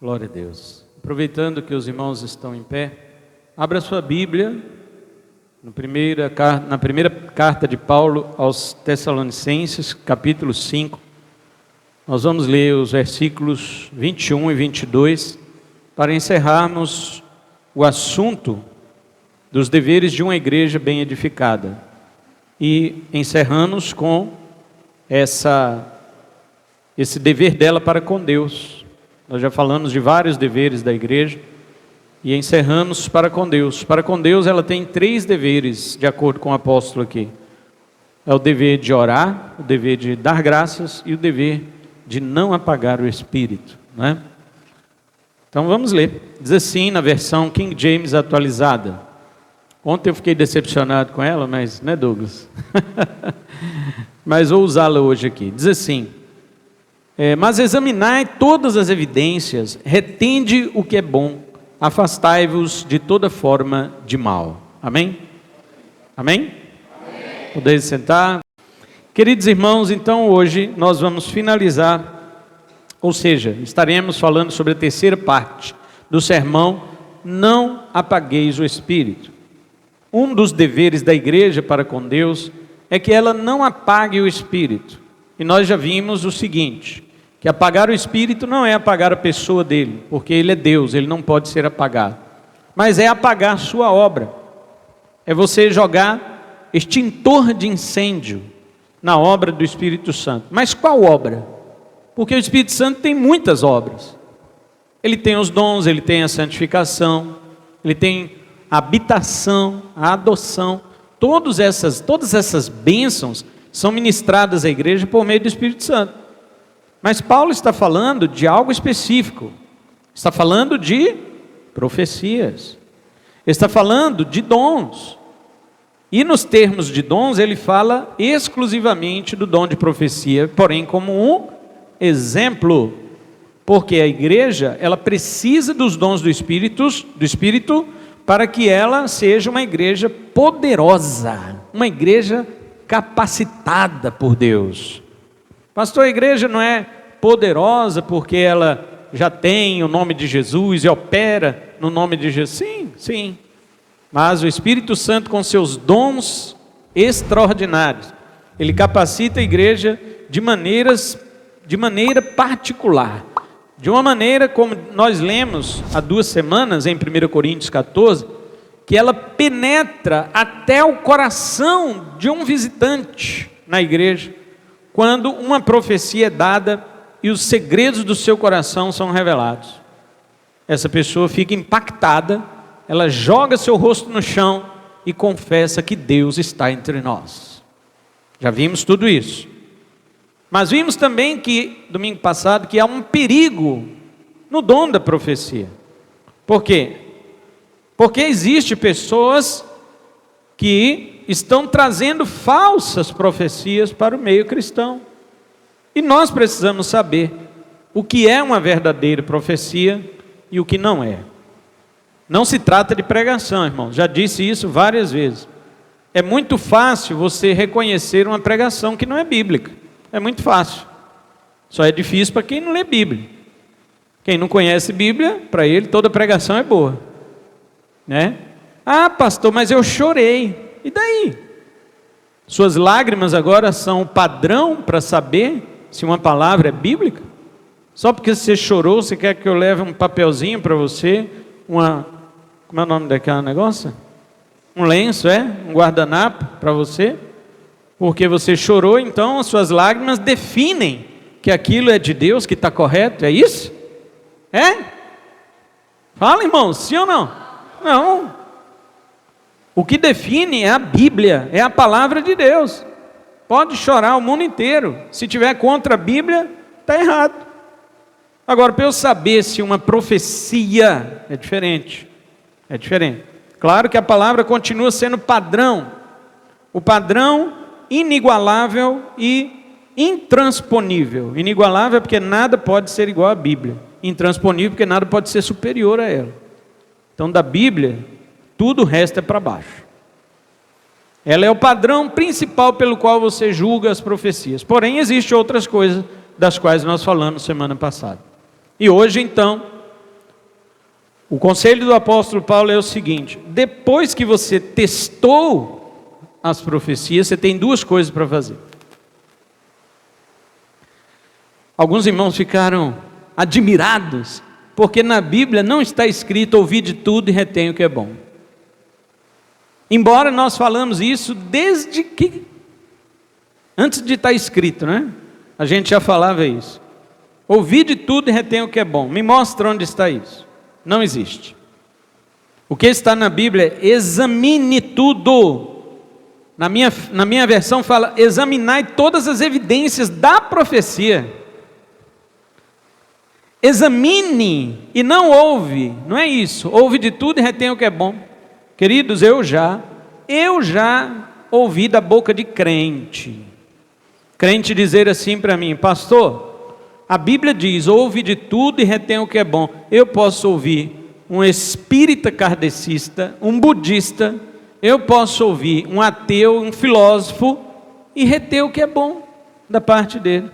Glória a Deus. Aproveitando que os irmãos estão em pé, abra sua Bíblia na primeira carta de Paulo aos Tessalonicenses, capítulo 5. Nós vamos ler os versículos 21 e 22 para encerrarmos o assunto dos deveres de uma igreja bem edificada. E encerramos com esse dever dela para com Deus. Nós já falamos de vários deveres da igreja e encerramos para com Deus. Para com Deus ela tem 3 deveres, de acordo com o apóstolo aqui. É o dever de orar, o dever de dar graças e o dever de não apagar o Espírito, né? Então vamos ler. Diz assim na versão King James atualizada. Ontem eu fiquei decepcionado com ela, mas, né, Douglas? Mas vou usá-la hoje aqui. Diz assim: mas examinai todas as evidências, retende o que é bom, afastai-vos de toda forma de mal. Amém? Amém? Amém. Podeis sentar. Queridos irmãos, então hoje nós vamos finalizar, ou seja, estaremos falando sobre a terceira parte do sermão, não apagueis o Espírito. Um dos deveres da igreja para com Deus é que ela não apague o Espírito. E nós já vimos o seguinte, que apagar o Espírito não é apagar a pessoa dele, porque ele é Deus, ele não pode ser apagado. Mas é apagar a sua obra. É você jogar extintor de incêndio na obra do Espírito Santo. Mas qual obra? Porque o Espírito Santo tem muitas obras. Ele tem os dons, ele tem a santificação, ele tem a habitação, a adoção. Todas essas bênçãos são ministradas à igreja por meio do Espírito Santo. Mas Paulo está falando de algo específico. Está falando de profecias. Está falando de dons. E nos termos de dons, ele fala exclusivamente do dom de profecia, porém como um exemplo. Porque a igreja, ela precisa dos dons do Espírito para que ela seja uma igreja poderosa, uma igreja capacitada por Deus. Pastor, a igreja não é poderosa porque ela já tem o nome de Jesus e opera no nome de Jesus? Sim, sim. Mas o Espírito Santo, com seus dons extraordinários, ele capacita a igreja de maneira particular. De uma maneira como nós lemos há 2 semanas em 1 Coríntios 14, que ela penetra até o coração de um visitante na igreja, quando uma profecia é dada e os segredos do seu coração são revelados. Essa pessoa fica impactada, ela joga seu rosto no chão e confessa que Deus está entre nós. Já vimos tudo isso. Mas vimos também que, domingo passado, que há um perigo no dom da profecia. Por quê? Porque existem pessoas que estão trazendo falsas profecias para o meio cristão. E nós precisamos saber o que é uma verdadeira profecia e o que não é. Não se trata de pregação, irmão. Já disse isso várias vezes. É muito fácil você reconhecer uma pregação que não é bíblica. É muito fácil. Só é difícil para quem não lê Bíblia. Quem não conhece Bíblia, para ele toda pregação é boa, né? Ah, pastor, mas eu chorei. E daí? Suas lágrimas agora são o padrão para saber se uma palavra é bíblica? Só porque você chorou, você quer que eu leve um papelzinho para você? Como é o nome daquele negócio? Um lenço, um guardanapo para você? Porque você chorou, então as suas lágrimas definem que aquilo é de Deus, que está correto, é isso? É? Fala, irmão, sim ou não? Não. O que define é a Bíblia, é a palavra de Deus. Pode chorar o mundo inteiro, se tiver contra a Bíblia, está errado. Agora, para eu saber se uma profecia é diferente. Claro que a palavra continua sendo padrão, o padrão inigualável e intransponível. Inigualável porque nada pode ser igual à Bíblia. Intransponível porque nada pode ser superior a ela. Então, da Bíblia, tudo o resto é para baixo. Ela é o padrão principal pelo qual você julga as profecias. Porém, existem outras coisas das quais nós falamos semana passada. E hoje, então, O conselho do apóstolo Paulo é o seguinte: depois que você testou as profecias, você tem duas coisas para fazer. Alguns irmãos ficaram admirados, porque na Bíblia não está escrito ouvir de tudo e retém o que é bom. Embora nós falamos isso desde que, antes de estar escrito, né? A gente já falava isso. Ouvir de tudo e retém o que é bom. Me mostra onde está isso. Não existe. O que está na Bíblia é examine tudo. Na minha versão fala, examinai todas as evidências da profecia. Examine e não ouve, não é isso. Ouve de tudo e retém o que é bom. Queridos, eu já ouvi da boca de crente dizer assim para mim: pastor, a Bíblia diz, ouve de tudo e retém o que é bom. Eu posso ouvir um espírita kardecista, um budista, eu posso ouvir um ateu, um filósofo, e reter o que é bom da parte dele.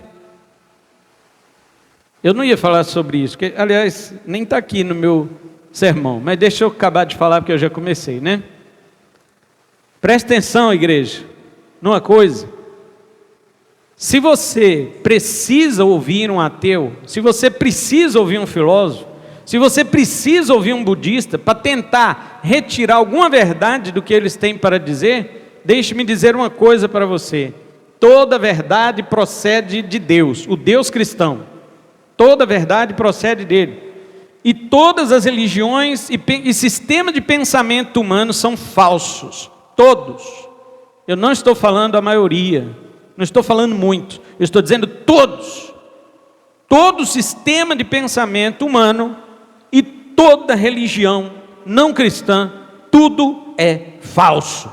Eu não ia falar sobre isso, que, aliás, nem está aqui no meu sermão, mas deixa eu acabar de falar, porque eu já comecei, né? Presta atenção, igreja, numa coisa. Se você precisa ouvir um ateu, se você precisa ouvir um filósofo, se você precisa ouvir um budista para tentar retirar alguma verdade do que eles têm para dizer, deixe-me dizer uma coisa para você: toda verdade procede de Deus, o Deus cristão. Toda verdade procede dele. E todas as religiões e sistemas de pensamento humano são falsos. Todos. Eu não estou falando a maioria, não estou falando muito, eu estou dizendo todos. Todo sistema de pensamento humano e toda religião não cristã, tudo é falso.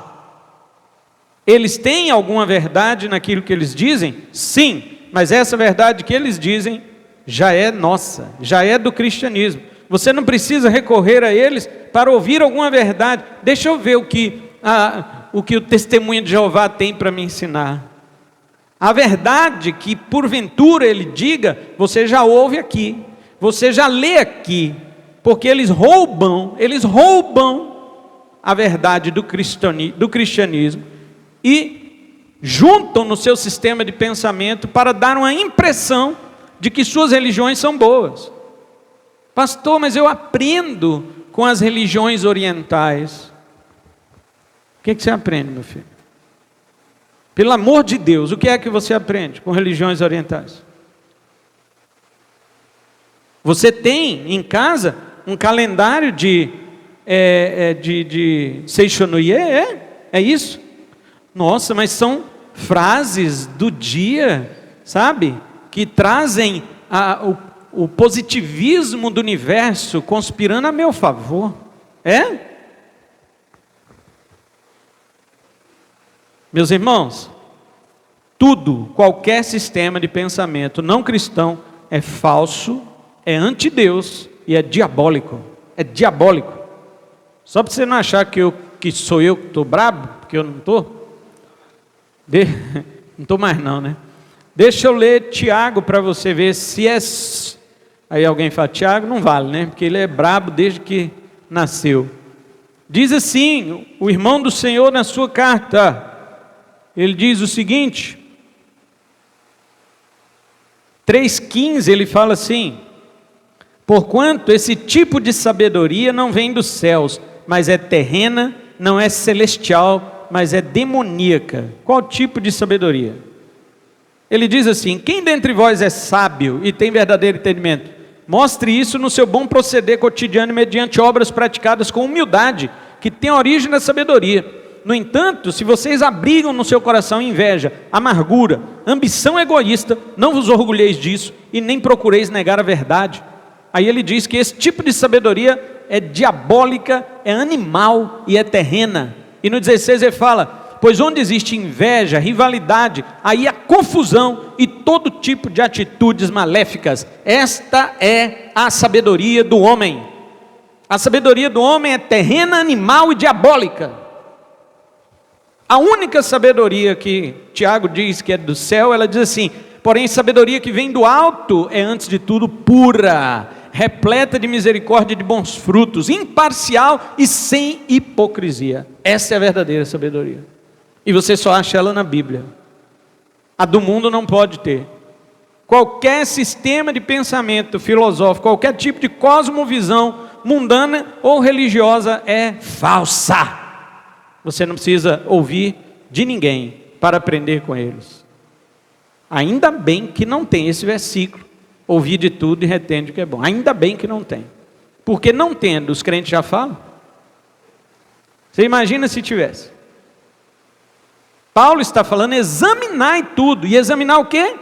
Eles têm alguma verdade naquilo que eles dizem? Sim, mas essa verdade que eles dizem já é nossa, já é do cristianismo. Você não precisa recorrer a eles para ouvir alguma verdade. Deixa eu ver o que o testemunho de Jeová tem para me ensinar. A verdade que porventura ele diga, você já ouve aqui, você já lê aqui, porque eles roubam a verdade do cristianismo e juntam no seu sistema de pensamento para dar uma impressão de que suas religiões são boas. Pastor, mas eu aprendo com as religiões orientais. O que você aprende, meu filho? Pelo amor de Deus, o que é que você aprende com religiões orientais? Você tem em casa um calendário de Seishonuye? É isso? Nossa, mas são frases do dia, sabe? Que trazem o positivismo do universo conspirando a meu favor. É? Meus irmãos, qualquer sistema de pensamento não cristão é falso, é anti-Deus e é diabólico. É diabólico. Só para você não achar que sou eu que estou brabo, porque eu não estou. Não estou mais não, né? Deixa eu ler Tiago para você ver se é... Aí alguém fala, Tiago não vale, né? Porque ele é brabo desde que nasceu. Diz assim, o irmão do Senhor na sua carta, ele diz o seguinte, 3,15, ele fala assim: porquanto esse tipo de sabedoria não vem dos céus, mas é terrena, não é celestial, mas é demoníaca. Qual tipo de sabedoria? Ele diz assim: quem dentre vós é sábio e tem verdadeiro entendimento? Mostre isso no seu bom proceder cotidiano mediante obras praticadas com humildade, que tem origem da sabedoria. No entanto, se vocês abrigam no seu coração inveja, amargura, ambição egoísta, não vos orgulheis disso e nem procureis negar a verdade. Aí ele diz que esse tipo de sabedoria é diabólica, é animal e é terrena. E no 16 ele fala: pois onde existe inveja, rivalidade, aí há confusão e todo tipo de atitudes maléficas. Esta é a sabedoria do homem. A sabedoria do homem é terrena, animal e diabólica. A única sabedoria que Tiago diz que é do céu, ela diz assim: porém sabedoria que vem do alto é antes de tudo pura, repleta de misericórdia e de bons frutos, imparcial e sem hipocrisia. Essa é a verdadeira sabedoria. E você só acha ela na Bíblia. A do mundo não pode ter. Qualquer sistema de pensamento filosófico, qualquer tipo de cosmovisão mundana ou religiosa é falsa. Você não precisa ouvir de ninguém para aprender com eles. Ainda bem que não tem esse versículo, ouvir de tudo e retende o que é bom. Ainda bem que não tem. Porque não tendo, os crentes já falam. Você imagina se tivesse. Paulo está falando, examinai tudo. E examinar o quê?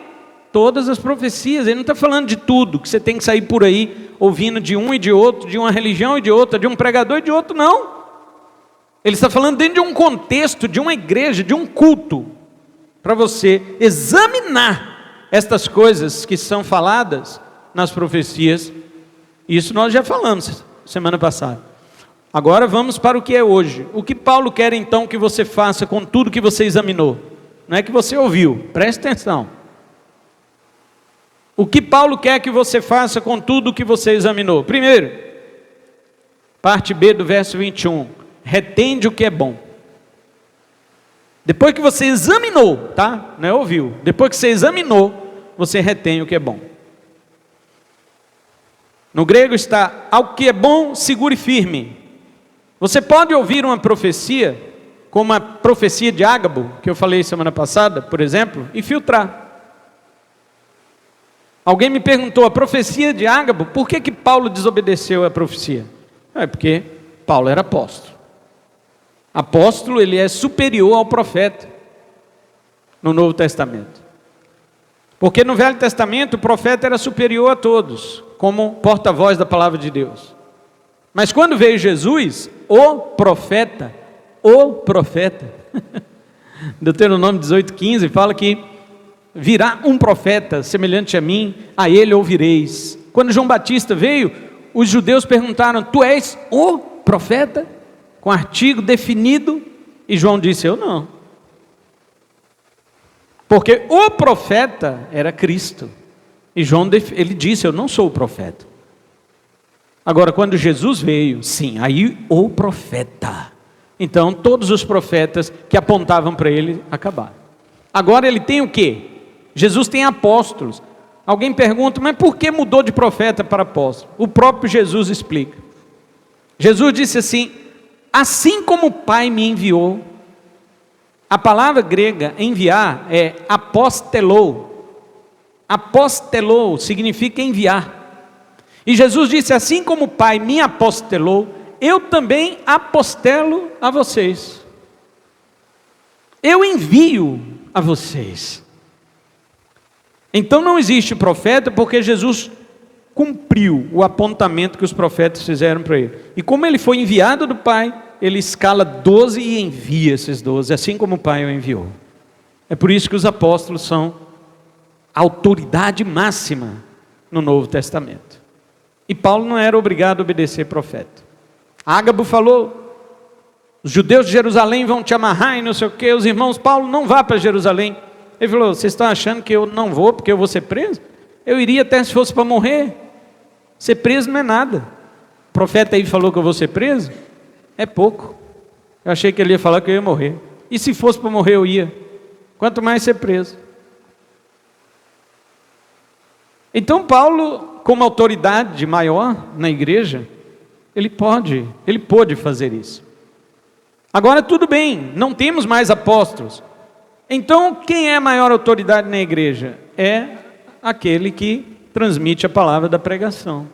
Todas as profecias. Ele não está falando de tudo, que você tem que sair por aí, ouvindo de um e de outro, de uma religião e de outra, de um pregador e de outro, não. Ele está falando dentro de um contexto, de uma igreja, de um culto, para você examinar estas coisas que são faladas nas profecias. Isso nós já falamos semana passada. Agora vamos para o que é hoje. O que Paulo quer então que você faça com tudo que você examinou? Não é que você ouviu, preste atenção. O que Paulo quer que você faça com tudo que você examinou? Primeiro, parte B do verso 21. Retende o que é bom. Depois que você examinou, tá? Não é ouviu. Depois que você examinou, você retém o que é bom. No grego está, ao que é bom, segure firme. Você pode ouvir uma profecia, como a profecia de Ágabo, que eu falei semana passada, por exemplo, e filtrar. Alguém me perguntou, a profecia de Ágabo, por que Paulo desobedeceu a profecia? É porque Paulo era apóstolo. Apóstolo, ele é superior ao profeta no Novo Testamento. Porque no Velho Testamento o profeta era superior a todos, como porta-voz da palavra de Deus. Mas quando veio Jesus, o profeta, Deuteronômio 18:15 fala que virá um profeta semelhante a mim, a ele ouvireis. Quando João Batista veio, os judeus perguntaram, tu és o profeta? Com artigo definido, e João disse, eu não. Porque o profeta era Cristo. E João, ele disse, eu não sou o profeta. Agora, quando Jesus veio, sim, aí o profeta. Então, todos os profetas que apontavam para ele, acabaram. Agora ele tem o quê? Jesus tem apóstolos. Alguém pergunta, mas por que mudou de profeta para apóstolo? O próprio Jesus explica. Jesus disse assim, assim como o Pai me enviou. A palavra grega enviar é apostelou. Apostelou significa enviar. E Jesus disse, assim como o Pai me apostelou, eu também apostelo a vocês. Eu envio a vocês. Então não existe profeta, porque Jesus cumpriu o apontamento que os profetas fizeram para ele. E como ele foi enviado do Pai, ele escala 12 e envia esses 12, assim como o Pai o enviou. É por isso que os apóstolos são a autoridade máxima no Novo Testamento. E Paulo não era obrigado a obedecer profeta. Ágabo falou, os judeus de Jerusalém vão te amarrar e não sei o que, os irmãos, Paulo não vá para Jerusalém. Ele falou, vocês estão achando que eu não vou porque eu vou ser preso? Eu iria até se fosse para morrer. Ser preso não é nada. O profeta aí falou que eu vou ser preso? É pouco. Eu achei que ele ia falar que eu ia morrer. E se fosse para morrer eu ia. Quanto mais ser preso. Então Paulo, como autoridade maior na igreja, ele pôde fazer isso. Agora tudo bem, não temos mais apóstolos. Então quem é a maior autoridade na igreja? É aquele que transmite a palavra da pregação.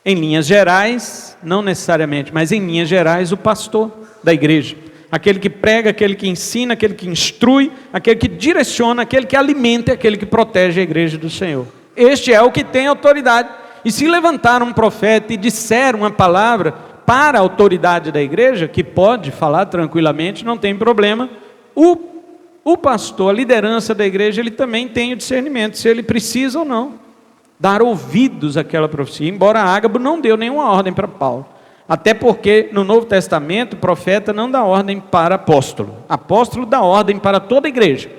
Em linhas gerais, não necessariamente, mas em linhas gerais, o pastor da igreja. Aquele que prega, aquele que ensina, aquele que instrui, aquele que direciona, aquele que alimenta, aquele que protege a igreja do Senhor. Este é o que tem autoridade. E se levantar um profeta e disser uma palavra para a autoridade da igreja, que pode falar tranquilamente, não tem problema, o pastor, a liderança da igreja, ele também tem o discernimento, se ele precisa ou não dar ouvidos àquela profecia, embora Ágabo não deu nenhuma ordem para Paulo, até porque no Novo Testamento o profeta não dá ordem para apóstolo, apóstolo dá ordem para toda a igreja,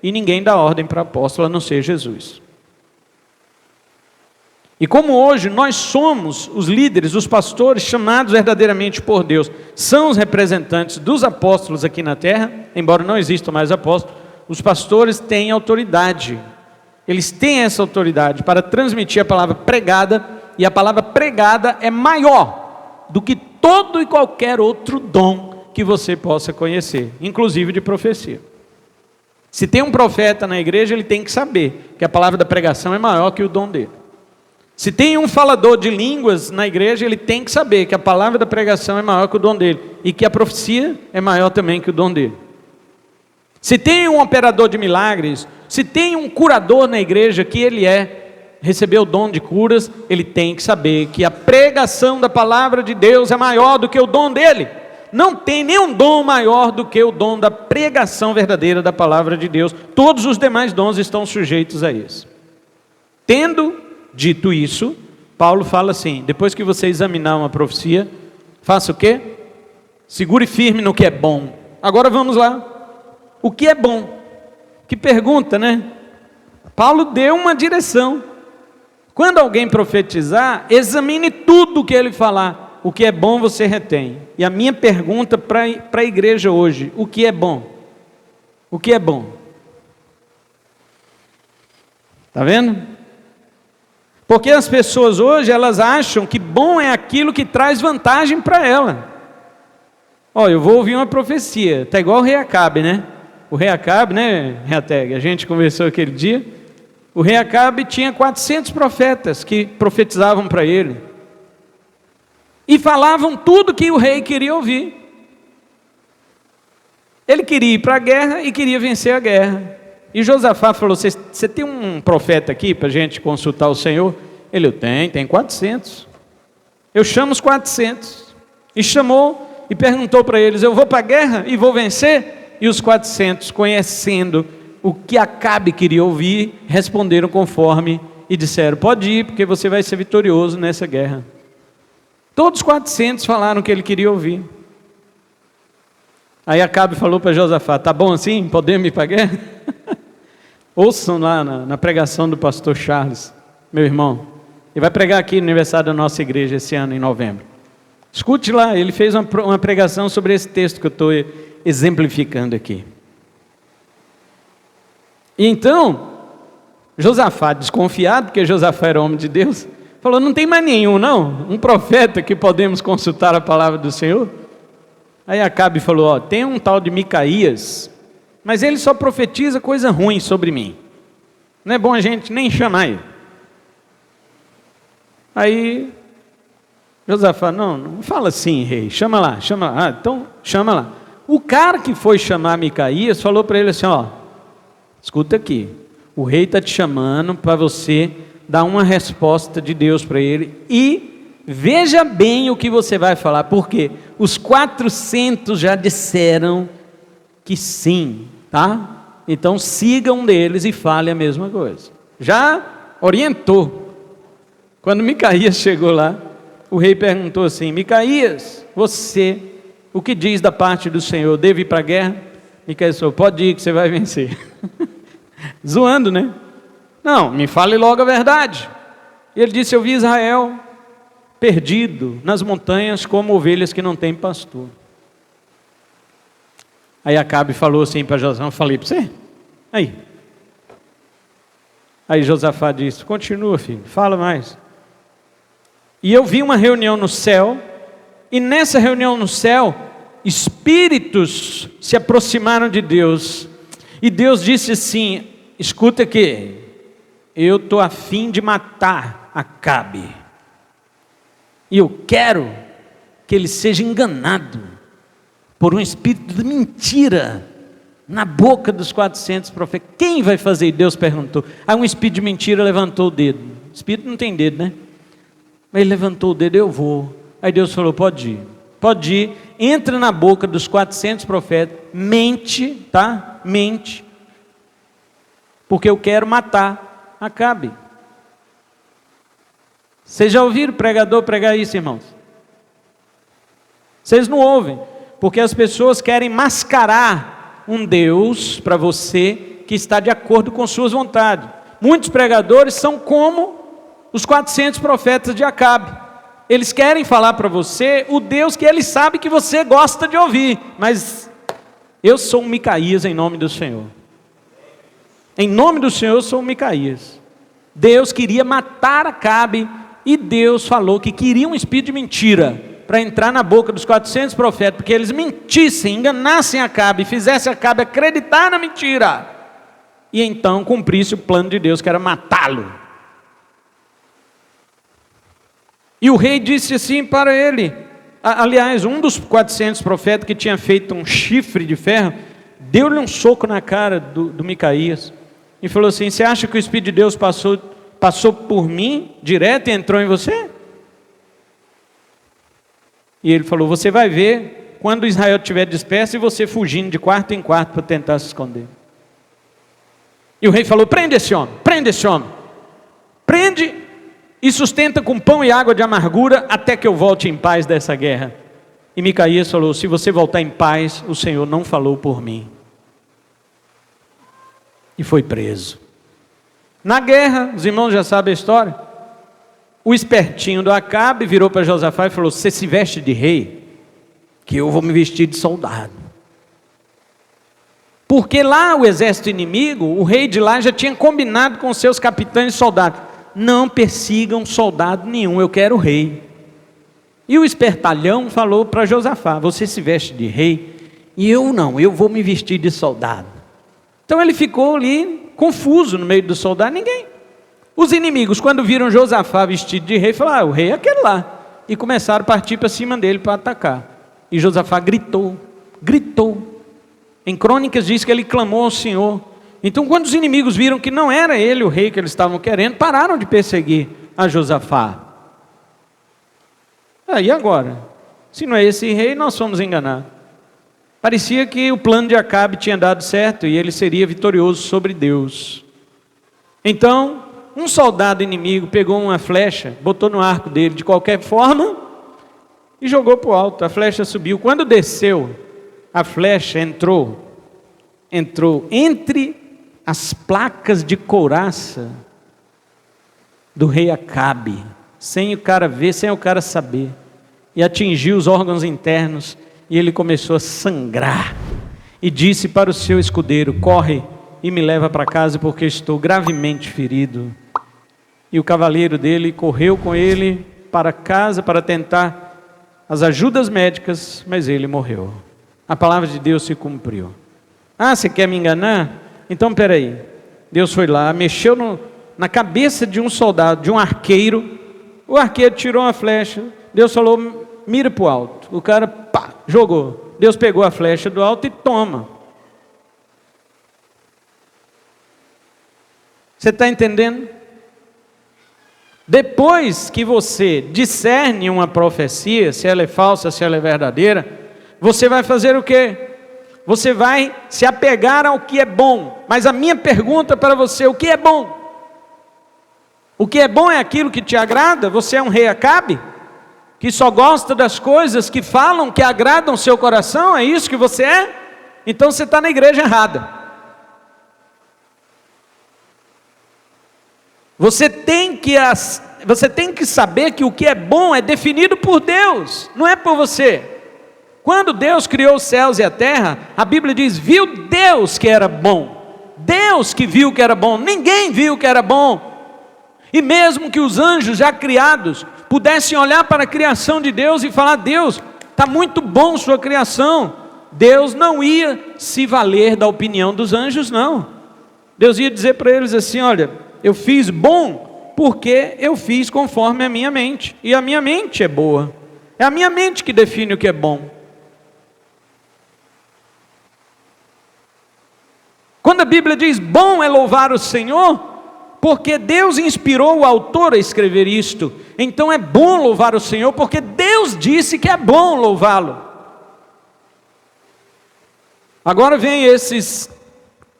e ninguém dá ordem para apóstolo a não ser Jesus. E como hoje nós somos os líderes, os pastores chamados verdadeiramente por Deus, são os representantes dos apóstolos aqui na terra, embora não existam mais apóstolos, os pastores têm autoridade. Eles têm essa autoridade para transmitir a palavra pregada, e a palavra pregada é maior do que todo e qualquer outro dom que você possa conhecer, inclusive de profecia. Se tem um profeta na igreja, ele tem que saber que a palavra da pregação é maior que o dom dele. Se tem um falador de línguas na igreja, ele tem que saber que a palavra da pregação é maior que o dom dele, e que a profecia é maior também que o dom dele. Se tem um operador de milagres, se tem um curador na igreja que recebeu o dom de curas, ele tem que saber que a pregação da palavra de Deus é maior do que o dom dele. Não tem nenhum dom maior do que o dom da pregação verdadeira da palavra de Deus. Todos os demais dons estão sujeitos a isso. Tendo dito isso, Paulo fala assim: depois que você examinar uma profecia, faça o quê? Segure firme no que é bom. Agora vamos lá. O que é bom? Que pergunta, né? Paulo deu uma direção. Quando alguém profetizar, examine tudo o que ele falar. O que é bom você retém. E a minha pergunta para a igreja hoje: o que é bom? O que é bom? Está vendo? Porque as pessoas hoje, elas acham que bom é aquilo que traz vantagem para ela. Ó, eu vou ouvir uma profecia, está igual o rei Acabe, né? O rei Acabe, né, Reateg? A gente conversou aquele dia. O rei Acabe tinha 400 profetas que profetizavam para ele. E falavam tudo que o rei queria ouvir. Ele queria ir para a guerra e queria vencer a guerra. E Josafá falou: você tem um profeta aqui para a gente consultar o Senhor? Ele: tem 400. Eu chamo os 400. E chamou e perguntou para eles: eu vou para a guerra e vou vencer? E os 400, conhecendo o que Acabe queria ouvir, responderam conforme e disseram: pode ir, porque você vai ser vitorioso nessa guerra. Todos os 400 falaram o que ele queria ouvir. Aí Acabe falou para Josafá: tá bom assim? Podemos ir para a guerra? Ouçam lá na pregação do pastor Charles, meu irmão. Ele vai pregar aqui no aniversário da nossa igreja esse ano, em novembro. Escute lá, ele fez uma pregação sobre esse texto que eu estou exemplificando aqui. E então, Josafá, desconfiado, porque Josafá era homem de Deus, falou: não tem mais nenhum, não? Um profeta que podemos consultar a palavra do Senhor? Aí Acabe falou: tem um tal de Micaías, mas ele só profetiza coisa ruim sobre mim. Não é bom a gente nem chamar ele. Aí Josafá: não fala assim, rei, chama lá. Então chama lá. O cara que foi chamar Micaías falou para ele assim: escuta aqui, o rei está te chamando para você dar uma resposta de Deus para ele, e veja bem o que você vai falar, porque os 400 já disseram que sim, tá? Então siga um deles e fale a mesma coisa. Já orientou. Quando Micaías chegou lá, o rei perguntou assim: Micaías, você, o que diz da parte do Senhor? Devo ir para a guerra? Micaías falou: pode ir que você vai vencer. Zoando, né? Não, me fale logo a verdade. E ele disse: eu vi Israel perdido nas montanhas como ovelhas que não têm pastor. Aí Acabe falou assim para Josafá: eu falei para você? Aí Josafá disse: continua, filho, fala mais. E eu vi uma reunião no céu, e nessa reunião no céu, espíritos se aproximaram de Deus, e Deus disse assim: escuta aqui, eu estou a fim de matar Acabe, e eu quero que ele seja enganado por um espírito de mentira na boca dos 400 profetas. Quem vai fazer? Deus perguntou. Aí um espírito de mentira levantou o dedo. O espírito não tem dedo, né? Mas ele levantou o dedo: eu vou. Aí Deus falou: pode ir, entra na boca dos 400 profetas, mente, tá? Mente, porque eu quero matar Acabe. Vocês já ouviram o pregador pregar isso, irmãos? Vocês não ouvem, porque as pessoas querem mascarar um Deus para você que está de acordo com suas vontades. Muitos pregadores são como os 400 profetas de Acabe. Eles querem falar para você o Deus que eles sabem que você gosta de ouvir, mas eu sou um Micaías em nome do Senhor. Em nome do Senhor eu sou um Micaías. Deus queria matar Acabe e Deus falou que queria um espírito de mentira para entrar na boca dos 400 profetas, porque eles mentissem, enganassem Acabe, fizessem Acabe acreditar na mentira, e então cumprisse o plano de Deus, que era matá-lo. E o rei disse assim para ele, aliás, um dos 400 profetas que tinha feito um chifre de ferro, deu-lhe um soco na cara do Micaías, e falou assim: você acha que o Espírito de Deus passou por mim, direto, e entrou em você? E ele falou: você vai ver, quando Israel estiver disperso, e você fugindo de quarto em quarto para tentar se esconder. E o rei falou: prende esse homem, prende e sustenta com pão e água de amargura, até que eu volte em paz dessa guerra. E Micaías falou: se você voltar em paz, o Senhor não falou por mim. E foi preso. Na guerra, os irmãos já sabem a história, o espertinho do Acabe virou para Josafá e falou: você se veste de rei, que eu vou me vestir de soldado. Porque lá o exército inimigo, o rei de lá já tinha combinado com seus capitães e soldados: não persigam soldado nenhum, eu quero o rei. E o espertalhão falou para Josafá: você se veste de rei, e eu não, eu vou me vestir de soldado. Então ele ficou ali, confuso no meio dos soldados, ninguém. Os inimigos, quando viram Josafá vestido de rei, falaram: o rei é aquele lá. E começaram a partir para cima dele para atacar. E Josafá gritou. Em Crônicas diz que ele clamou ao Senhor. Então quando os inimigos viram que não era ele o rei que eles estavam querendo, pararam de perseguir a Josafá. E agora? Se não é esse rei, nós fomos enganados. Parecia que o plano de Acabe tinha dado certo e ele seria vitorioso sobre Deus. Então, um soldado inimigo pegou uma flecha, botou no arco dele de qualquer forma e jogou para o alto. A flecha subiu. Quando desceu, a flecha entrou entre as placas de couraça do rei Acabe, sem o cara ver, sem o cara saber, e atingiu os órgãos internos. E ele começou a sangrar, e disse para o seu escudeiro: corre e me leva para casa, porque estou gravemente ferido. E o cavaleiro dele correu com ele para casa para tentar as ajudas médicas, mas ele morreu. A palavra de Deus se cumpriu. Você quer me enganar? Então peraí, Deus foi lá, mexeu na cabeça de um soldado, de um arqueiro. O arqueiro tirou uma flecha, Deus falou: mira para o alto. O cara, jogou. Deus pegou a flecha do alto e toma. Você está entendendo? Depois que você discerne uma profecia, se ela é falsa, se ela é verdadeira, você vai fazer o quê? Você vai se apegar ao que é bom. Mas a minha pergunta para você: o que é bom? O que é bom é aquilo que te agrada? Você é um rei Acabe, que só gosta das coisas que falam, que agradam o seu coração? É isso que você é? Então você está na igreja errada. Você tem que saber que o que é bom é definido por Deus, não é por você. Quando Deus criou os céus e a terra, a Bíblia diz: viu Deus que era bom. Deus que viu que era bom, ninguém viu que era bom. E mesmo que os anjos já criados pudessem olhar para a criação de Deus e falar: Deus, está muito bom sua criação, Deus não ia se valer da opinião dos anjos, não. Deus ia dizer para eles assim: olha, eu fiz bom porque eu fiz conforme a minha mente, e a minha mente é boa, é a minha mente que define o que é bom. Quando a Bíblia diz bom é louvar o Senhor, porque Deus inspirou o autor a escrever isto, então é bom louvar o Senhor, porque Deus disse que é bom louvá-lo. Agora vem esses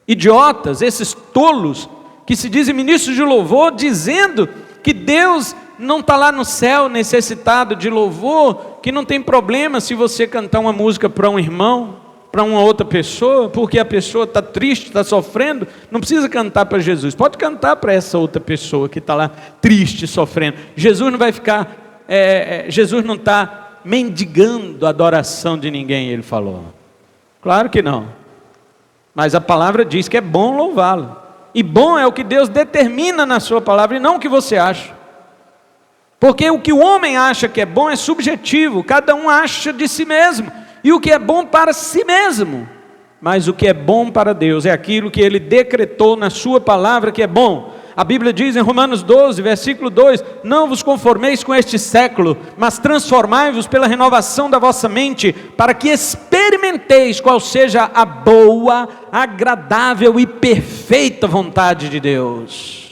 idiotas, esses tolos, que se dizem ministros de louvor, dizendo que Deus não está lá no céu necessitado de louvor, que não tem problema se você cantar uma música para um irmão. para uma outra pessoa, porque a pessoa está triste, está sofrendo, não precisa cantar para Jesus, pode cantar para essa outra pessoa que está lá triste, sofrendo. Jesus não vai ficar, Jesus não está mendigando a adoração de ninguém, ele falou. Claro que não, mas a palavra diz que é bom louvá-lo, e bom é o que Deus determina na sua palavra, e não o que você acha, porque o que o homem acha que é bom é subjetivo, cada um acha de si mesmo, e o que é bom para si mesmo, mas o que é bom para Deus é aquilo que Ele decretou na sua palavra que é bom. A Bíblia diz em Romanos 12, versículo 2, não vos conformeis com este século, mas transformai-vos pela renovação da vossa mente, para que experimenteis qual seja a boa, agradável e perfeita vontade de Deus.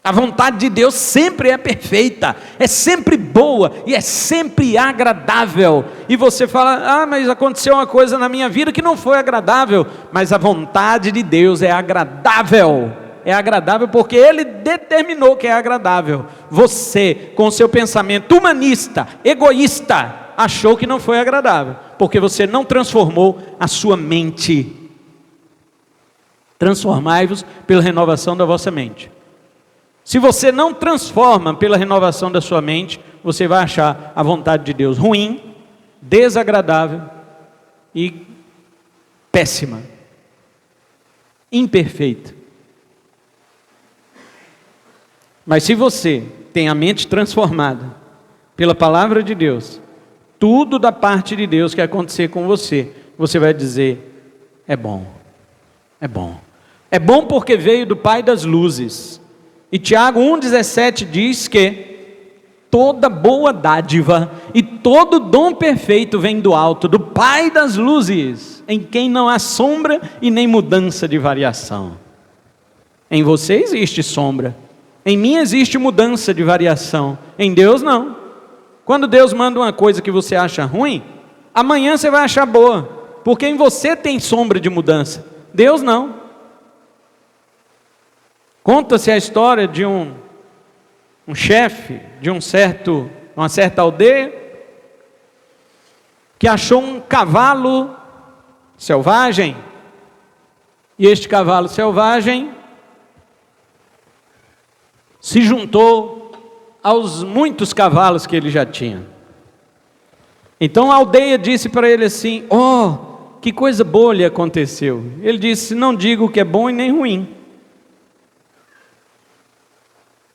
A vontade de Deus sempre é perfeita, é sempre boa e é sempre agradável. E você fala, mas aconteceu uma coisa na minha vida que não foi agradável. Mas a vontade de Deus é agradável. É agradável porque Ele determinou que é agradável. Você, com seu pensamento humanista, egoísta, achou que não foi agradável, porque você não transformou a sua mente. Transformai-vos pela renovação da vossa mente. Se você não transforma pela renovação da sua mente, você vai achar a vontade de Deus ruim, desagradável e péssima, imperfeita. Mas se você tem a mente transformada pela palavra de Deus, tudo da parte de Deus que acontecer com você, você vai dizer, é bom, é bom. É bom porque veio do Pai das luzes. E Tiago 1,17 diz que toda boa dádiva e todo dom perfeito vem do alto, do Pai das luzes, em quem não há sombra e nem mudança de variação. Em você existe sombra, em mim existe mudança de variação, em Deus não. Quando Deus manda uma coisa que você acha ruim, amanhã você vai achar boa, porque em você tem sombra de mudança, Deus não. Conta-se a história de um chefe de uma certa aldeia, que achou um cavalo selvagem, e este cavalo selvagem se juntou aos muitos cavalos que ele já tinha. Então a aldeia disse para ele assim, que coisa boa lhe aconteceu. Ele disse, não digo que é bom e nem ruim.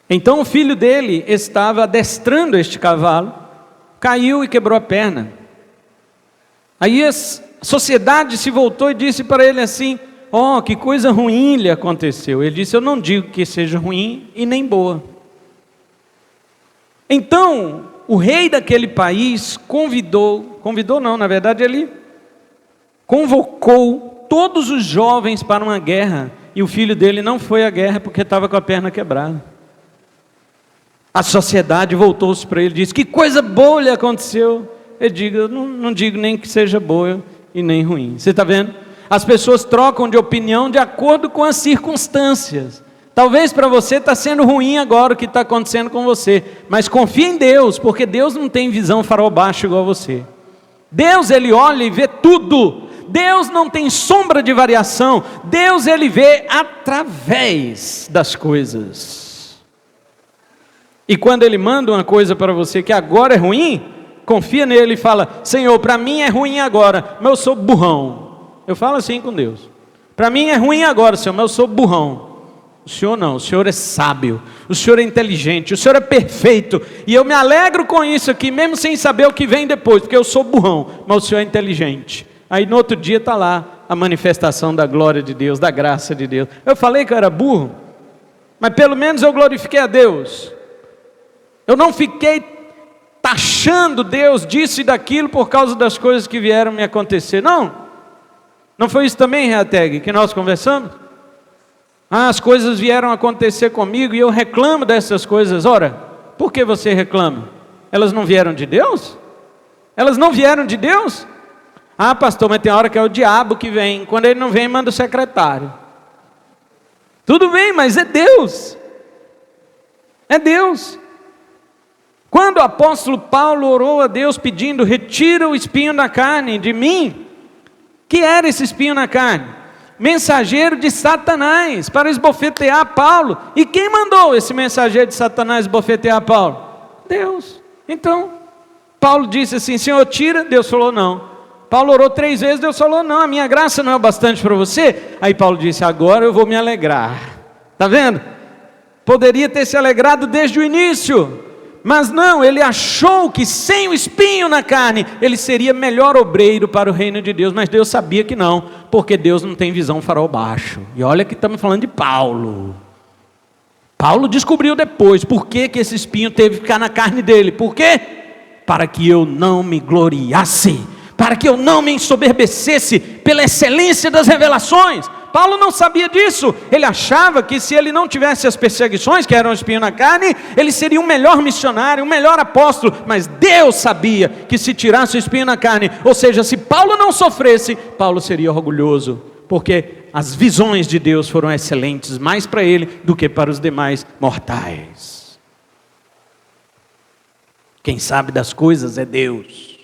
Então o filho dele estava adestrando este cavalo, caiu e quebrou a perna. Aí a sociedade se voltou e disse para ele assim, que coisa ruim lhe aconteceu. Ele disse, eu não digo que seja ruim e nem boa. Então o rei daquele país ele convocou todos os jovens para uma guerra, e o filho dele não foi à guerra porque estava com a perna quebrada. A sociedade voltou-se para ele e disse, que coisa boa lhe aconteceu. Ele diz, eu não digo nem que seja boa e nem ruim. Você está vendo? As pessoas trocam de opinião de acordo com as circunstâncias. Talvez para você está sendo ruim agora o que está acontecendo com você, mas confia em Deus, porque Deus não tem visão farol baixo igual você. Deus, Ele olha e vê tudo. Deus não tem sombra de variação. Deus, Ele vê através das coisas. E quando Ele manda uma coisa para você que agora é ruim, confia nele e fala, Senhor, para mim é ruim agora, mas eu sou burrão. Eu falo assim com Deus, para mim é ruim agora, Senhor, mas eu sou burrão. O Senhor não, o Senhor é sábio, o Senhor é inteligente, o Senhor é perfeito, e eu me alegro com isso aqui, mesmo sem saber o que vem depois, porque eu sou burrão, mas o Senhor é inteligente. Aí no outro dia está lá a manifestação da glória de Deus, da graça de Deus. Eu falei que eu era burro, mas pelo menos eu glorifiquei a Deus. Eu não fiquei taxando Deus disso e daquilo por causa das coisas que vieram me acontecer. Não foi isso também, Reateg, que nós conversamos? As coisas vieram acontecer comigo e eu reclamo dessas coisas. Ora, por que você reclama? Elas não vieram de Deus? Elas não vieram de Deus? Pastor, mas tem hora que é o diabo que vem. Quando ele não vem, manda o secretário. Tudo bem, mas é Deus. É Deus. Quando o apóstolo Paulo orou a Deus pedindo, retira o espinho da carne de mim, Que era esse espinho na carne? Mensageiro de Satanás, para esbofetear Paulo. E quem mandou esse mensageiro de Satanás esbofetear Paulo? Deus. Então, Paulo disse assim: Senhor, tira. Deus falou não. Paulo orou 3 vezes, Deus falou não, a minha graça não é o bastante para você. Aí Paulo disse: agora eu vou me alegrar. Está vendo? Poderia ter se alegrado desde o início, mas não, ele achou que sem o espinho na carne, ele seria melhor obreiro para o reino de Deus. Mas Deus sabia que não, porque Deus não tem visão farol baixo. E olha que estamos falando de Paulo. Paulo descobriu depois por que esse espinho teve que ficar na carne dele. Por quê? Para que eu não me gloriasse, para que eu não me ensoberbecesse pela excelência das revelações. Paulo não sabia disso. Ele achava que se ele não tivesse as perseguições, que eram um espinho na carne, ele seria um melhor missionário, um melhor apóstolo. Mas Deus sabia que se tirasse o espinho na carne, ou seja, se Paulo não sofresse, Paulo seria orgulhoso, porque as visões de Deus foram excelentes, mais para ele do que para os demais mortais. Quem sabe das coisas é Deus.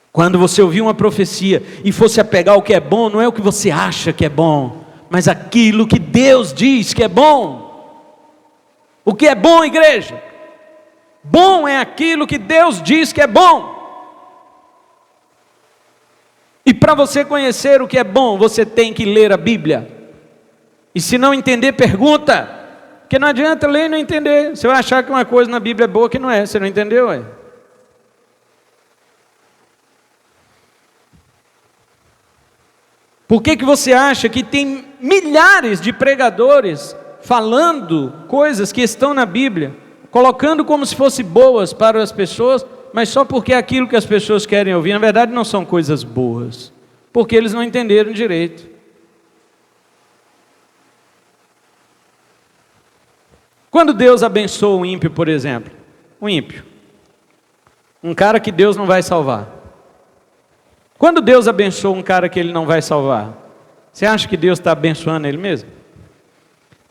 Quando você ouvir uma profecia e fosse a pegar o que é bom, não é o que você acha que é bom, mas aquilo que Deus diz que é bom. O que é bom, igreja? Bom é aquilo que Deus diz que é bom. E para você conhecer o que é bom, você tem que ler a Bíblia. E se não entender, pergunta. Porque não adianta ler e não entender. Você vai achar que uma coisa na Bíblia é boa que não é. Você não entendeu, ué? Por que você acha que tem milhares de pregadores falando coisas que estão na Bíblia, colocando como se fossem boas para as pessoas, mas só porque é aquilo que as pessoas querem ouvir? Na verdade não são coisas boas, porque eles não entenderam direito. Quando Deus abençoa o ímpio, por exemplo, um ímpio, um cara que Deus não vai salvar. Quando Deus abençoa um cara que Ele não vai salvar, você acha que Deus está abençoando Ele mesmo?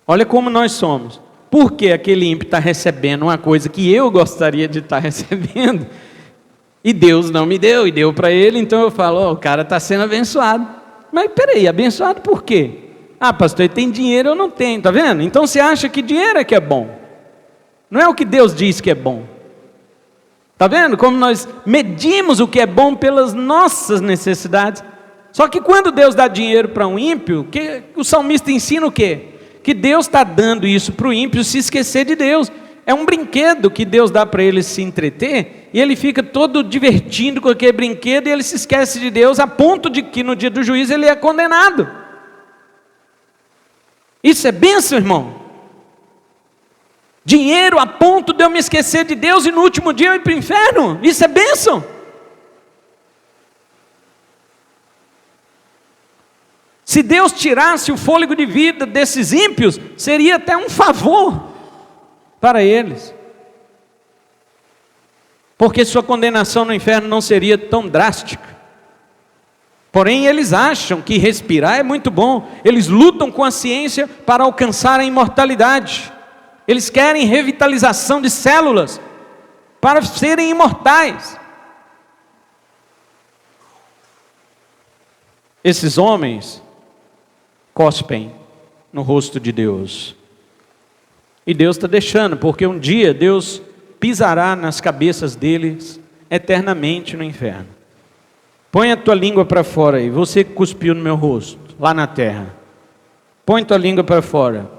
Olha como nós somos. Por que aquele ímpio está recebendo uma coisa que eu gostaria de estar recebendo, e Deus não me deu, e deu para ele? Então eu falo, o cara está sendo abençoado. Mas peraí, abençoado por quê? Ah, pastor, ele tem dinheiro, eu não tenho, está vendo? Então você acha que dinheiro é que é bom. Não é o que Deus diz que é bom. Está vendo como nós medimos o que é bom pelas nossas necessidades? Só que quando Deus dá dinheiro para um ímpio, o salmista ensina o quê? Que Deus está dando isso para o ímpio se esquecer de Deus. É um brinquedo que Deus dá para ele se entreter, e ele fica todo divertindo com aquele brinquedo, e ele se esquece de Deus, a ponto de que no dia do juízo ele é condenado. Isso é bênção, irmão? Dinheiro a ponto de eu me esquecer de Deus e no último dia eu ir para o inferno? Isso é bênção? Se Deus tirasse o fôlego de vida desses ímpios, seria até um favor para eles, porque sua condenação no inferno não seria tão drástica. Porém eles acham que respirar é muito bom. Eles lutam com a ciência para alcançar a imortalidade. Eles querem revitalização de células para serem imortais. Esses homens cospem no rosto de Deus. E Deus está deixando, porque um dia Deus pisará nas cabeças deles eternamente no inferno. Põe a tua língua para fora aí, você que cuspiu no meu rosto, lá na terra. Põe tua língua para fora.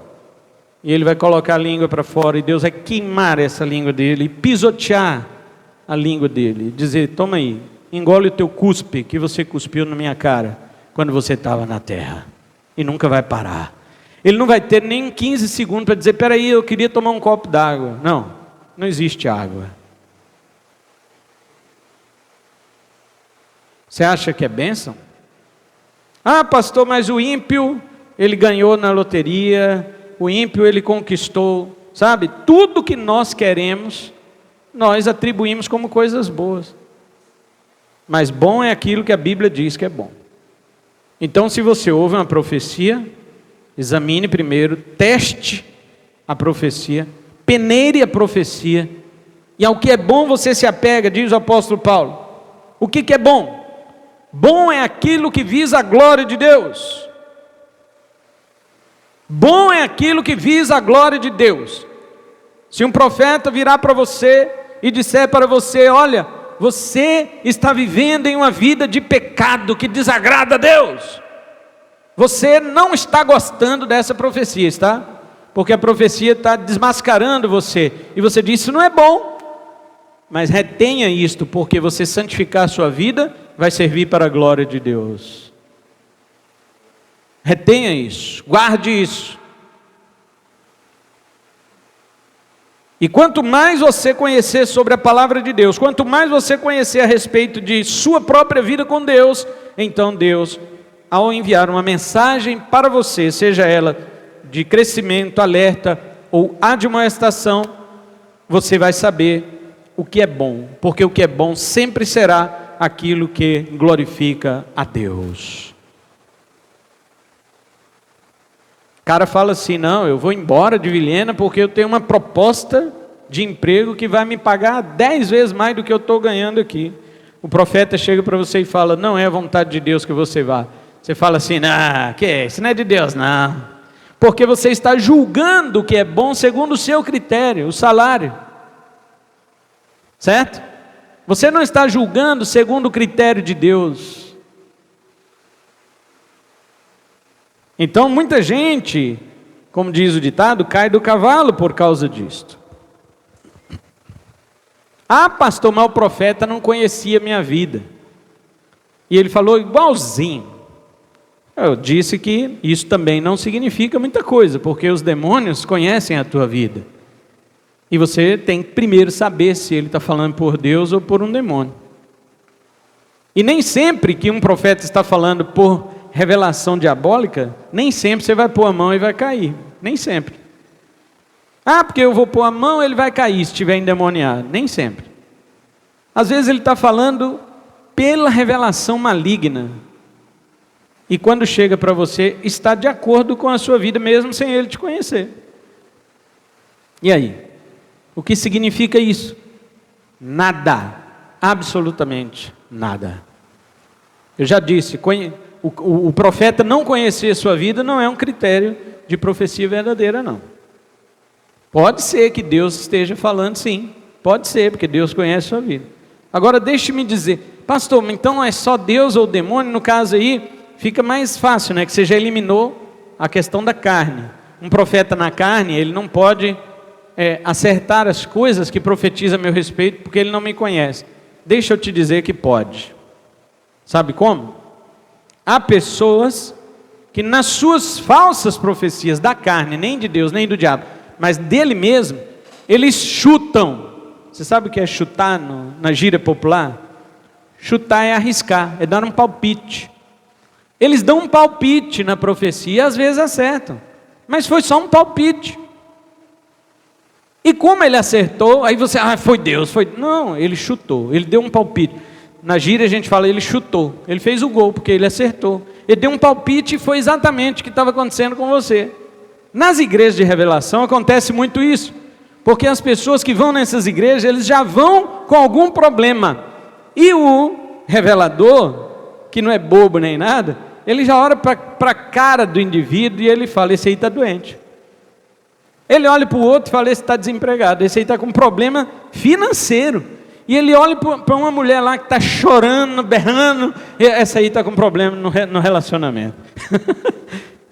E ele vai colocar a língua para fora, e Deus vai queimar essa língua dele, e pisotear a língua dele, e dizer, toma aí, engole o teu cuspe, que você cuspiu na minha cara, quando você estava na terra, e nunca vai parar. Ele não vai ter nem 15 segundos para dizer, peraí, eu queria tomar um copo d'água. Não, não existe água. Você acha que é bênção? Ah, pastor, mas o ímpio, ele ganhou na loteria, o ímpio ele conquistou, sabe? Tudo que nós queremos, nós atribuímos como coisas boas. Mas bom é aquilo que a Bíblia diz que é bom. Então se você ouve uma profecia, examine primeiro, teste a profecia, peneire a profecia, e ao que é bom você se apega, diz o apóstolo Paulo. O que é bom? Bom é aquilo que visa a glória de Deus. Bom é aquilo que visa a glória de Deus. Se um profeta virar para você e disser para você: olha, você está vivendo em uma vida de pecado que desagrada a Deus, você não está gostando dessa profecia, está? Porque a profecia está desmascarando você, e você diz: isso não é bom. Mas retenha isto, porque você santificar a sua vida vai servir para a glória de Deus. Retenha isso, guarde isso. E quanto mais você conhecer sobre a palavra de Deus, quanto mais você conhecer a respeito de sua própria vida com Deus, então Deus, ao enviar uma mensagem para você, seja ela de crescimento, alerta ou admoestação, você vai saber o que é bom, porque o que é bom sempre será aquilo que glorifica a Deus. O cara fala assim: não, eu vou embora de Vilhena porque eu tenho uma proposta de emprego que vai me pagar 10 vezes mais do que eu estou ganhando aqui. O profeta chega para você e fala: não é a vontade de Deus que você vá. Você fala assim: não, que é? Isso não é de Deus não. Porque você está julgando o que é bom segundo o seu critério, o salário. Certo? Você não está julgando segundo o critério de Deus. Então muita gente, como diz o ditado, cai do cavalo por causa disto. Ah, pastor, mas o profeta não conhecia a minha vida. E ele falou igualzinho. Eu disse que isso também não significa muita coisa, porque os demônios conhecem a tua vida. E você tem que primeiro saber se ele está falando por Deus ou por um demônio. E nem sempre que um profeta está falando por revelação diabólica, nem sempre você vai pôr a mão e vai cair. Nem sempre. Ah, porque eu vou pôr a mão, ele vai cair se estiver endemoniado. Nem sempre. Às vezes ele está falando pela revelação maligna. E quando chega para você, está de acordo com a sua vida, mesmo sem ele te conhecer. E aí? O que significa isso? Nada, absolutamente nada. Eu já disse, o profeta não conhecer a sua vida não é um critério de profecia verdadeira, não. Pode ser que Deus esteja falando, sim, pode ser, porque Deus conhece a sua vida. Agora deixe-me dizer: pastor, então não é só Deus ou demônio? No caso aí, fica mais fácil, né? Que você já eliminou a questão da carne. Um profeta na carne, ele não pode acertar as coisas que profetiza a meu respeito, porque ele não me conhece. Deixa eu te dizer que pode. Sabe como? Há pessoas que nas suas falsas profecias da carne, nem de Deus, nem do diabo, mas dele mesmo, eles chutam. Você sabe o que é chutar na gíria popular? Chutar é arriscar, é dar um palpite. Eles dão um palpite na profecia e às vezes acertam, mas foi só um palpite. E como ele acertou, aí você, foi Deus, foi... Não, ele chutou, ele deu um palpite. Na gíria a gente fala, ele chutou, ele fez o gol, porque ele acertou. Ele deu um palpite e foi exatamente o que estava acontecendo com você. Nas igrejas de revelação acontece muito isso, porque as pessoas que vão nessas igrejas, eles já vão com algum problema. E o revelador, que não é bobo nem nada, ele já olha para a cara do indivíduo e ele fala: esse aí está doente. Ele olha para o outro e fala: esse está desempregado, esse aí está com um problema financeiro. E ele olha para uma mulher lá que está chorando, berrando, e essa aí está com problema no relacionamento.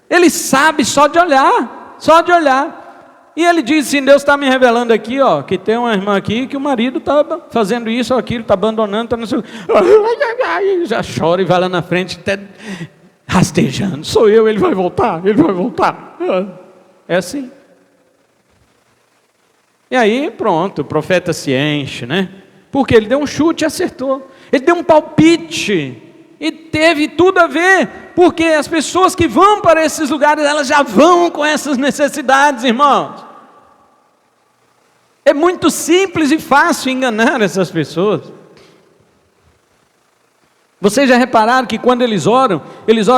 Ele sabe só de olhar, só de olhar. E ele diz assim: Deus está me revelando aqui, ó, que tem uma irmã aqui que o marido está fazendo isso ou aquilo, está abandonando, está no seu... já chora e vai lá na frente até rastejando: sou eu, ele vai voltar, ele vai voltar. É assim. E aí pronto, o profeta se enche, né? Porque ele deu um chute e acertou. Ele deu um palpite e teve tudo a ver, porque as pessoas que vão para esses lugares, elas já vão com essas necessidades, irmãos. É muito simples e fácil enganar essas pessoas. Vocês já repararam que quando eles oram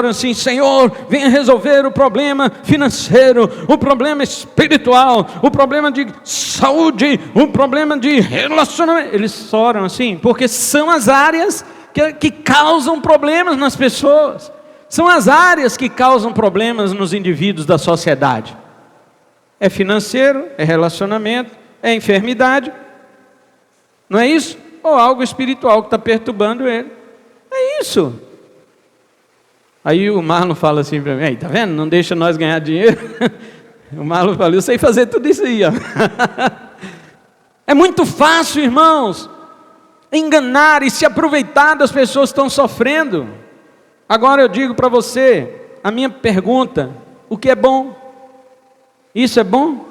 assim: Senhor, venha resolver o problema financeiro, o problema espiritual, o problema de saúde, o problema de relacionamento. Eles oram assim, porque são as áreas que causam problemas nas pessoas. São as áreas que causam problemas nos indivíduos da sociedade. É financeiro, é relacionamento, é enfermidade. Não é isso? Ou algo espiritual que está perturbando ele. É isso. Aí o Marlon fala assim para mim: "Ei, tá vendo? Não deixa nós ganhar dinheiro." O Marlon fala: "Eu sei fazer tudo isso aí, ó." É muito fácil, irmãos, enganar e se aproveitar das pessoas que estão sofrendo. Agora eu digo para você, a minha pergunta: o que é bom? Isso é bom?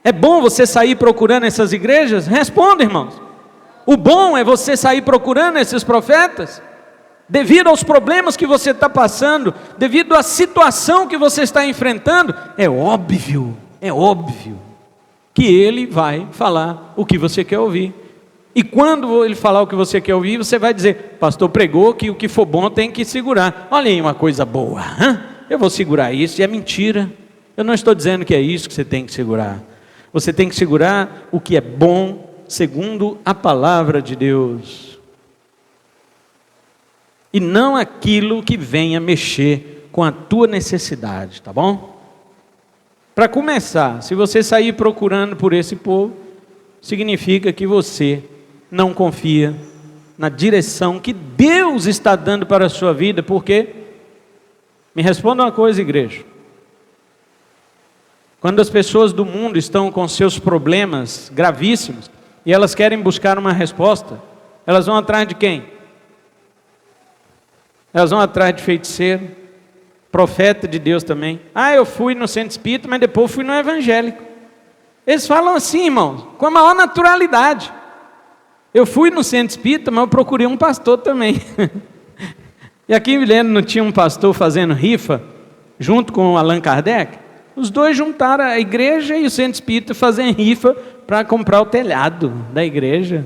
É bom você sair procurando essas igrejas? Responda, irmãos. O bom é você sair procurando esses profetas? Devido aos problemas que você está passando, devido à situação que você está enfrentando, é óbvio que ele vai falar o que você quer ouvir. E quando ele falar o que você quer ouvir, você vai dizer: "Pastor pregou que o que for bom tem que segurar. Olha aí uma coisa boa, eu vou segurar isso." E é mentira. Eu não estou dizendo que é isso que você tem que segurar. Você tem que segurar o que é bom, segundo a palavra de Deus. E não aquilo que venha mexer com a tua necessidade, tá bom? Para começar, se você sair procurando por esse povo, significa que você não confia na direção que Deus está dando para a sua vida. Porque, me responda uma coisa, igreja: quando as pessoas do mundo estão com seus problemas gravíssimos e elas querem buscar uma resposta, elas vão atrás de quem? Elas vão atrás de feiticeiro, profeta de Deus também. Eu fui no centro espírita, mas depois fui no evangélico. Eles falam assim, irmãos, com a maior naturalidade: eu fui no centro espírita, mas eu procurei um pastor também. E aqui em Vilhena não tinha um pastor fazendo rifa, junto com o Allan Kardec? Os dois juntaram a igreja e o centro espírita fazendo rifa para comprar o telhado da igreja.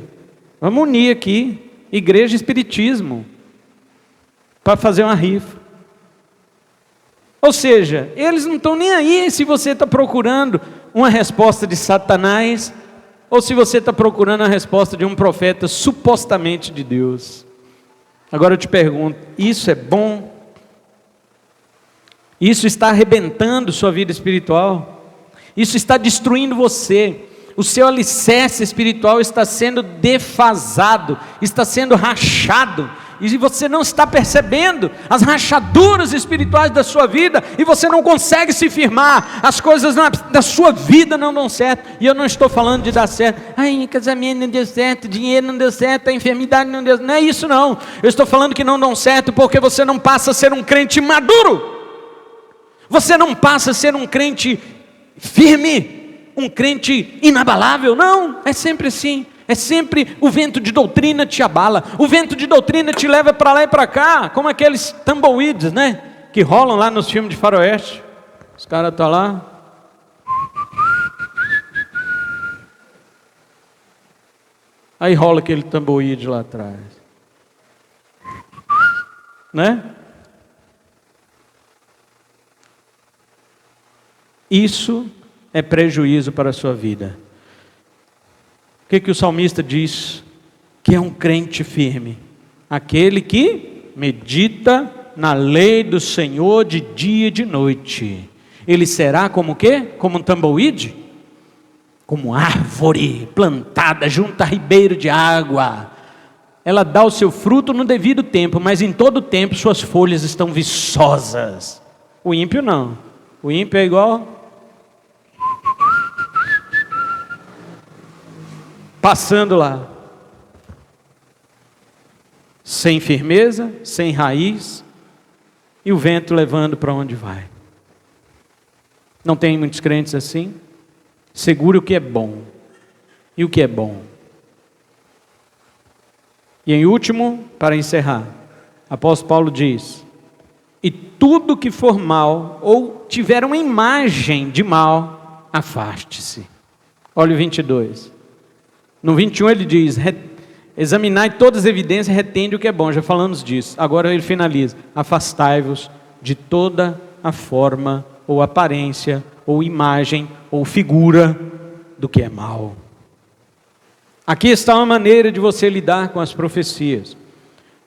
Vamos unir aqui, igreja e espiritismo, para fazer uma rifa. Ou seja, eles não estão nem aí se você está procurando uma resposta de Satanás, ou se você está procurando a resposta de um profeta supostamente de Deus. Agora eu te pergunto: isso é bom? Isso está arrebentando sua vida espiritual? Isso está destruindo você? O seu alicerce espiritual está sendo defasado, está sendo rachado, e você não está percebendo as rachaduras espirituais da sua vida, e você não consegue se firmar, as coisas da sua vida não dão certo. E eu não estou falando de dar certo: casamento não deu certo, dinheiro não deu certo, a enfermidade não deu certo. Não é isso não. Eu estou falando que não dão certo porque você não passa a ser um crente maduro. Você não passa a ser um crente firme, um crente inabalável. Não, é sempre assim. É sempre o vento de doutrina te abala, o vento de doutrina te leva para lá e para cá, como aqueles tumbleweeds, né? Que rolam lá nos filmes de faroeste. Os caras estão lá. Aí rola aquele tumbleweed lá atrás, né? Isso é prejuízo para a sua vida. O que o salmista diz? Que é um crente firme: aquele que medita na lei do Senhor de dia e de noite. Ele será como o quê? Como um tumbleweed? Como árvore plantada junto a ribeiro de água. Ela dá o seu fruto no devido tempo, mas em todo tempo suas folhas estão viçosas. O ímpio não. O ímpio é igual passando lá, sem firmeza, sem raiz, e o vento levando para onde vai. Não tem muitos crentes assim? Segure o que é bom. E o que é bom? E em último, para encerrar, apóstolo Paulo diz: e tudo que for mal, ou tiver uma imagem de mal, afaste-se. Olha o 22. No 21 ele diz: examinai todas as evidências, retende o que é bom. Já falamos disso. Agora ele finaliza: afastai-vos de toda a forma, ou aparência, ou imagem, ou figura do que é mal. Aqui está uma maneira de você lidar com as profecias.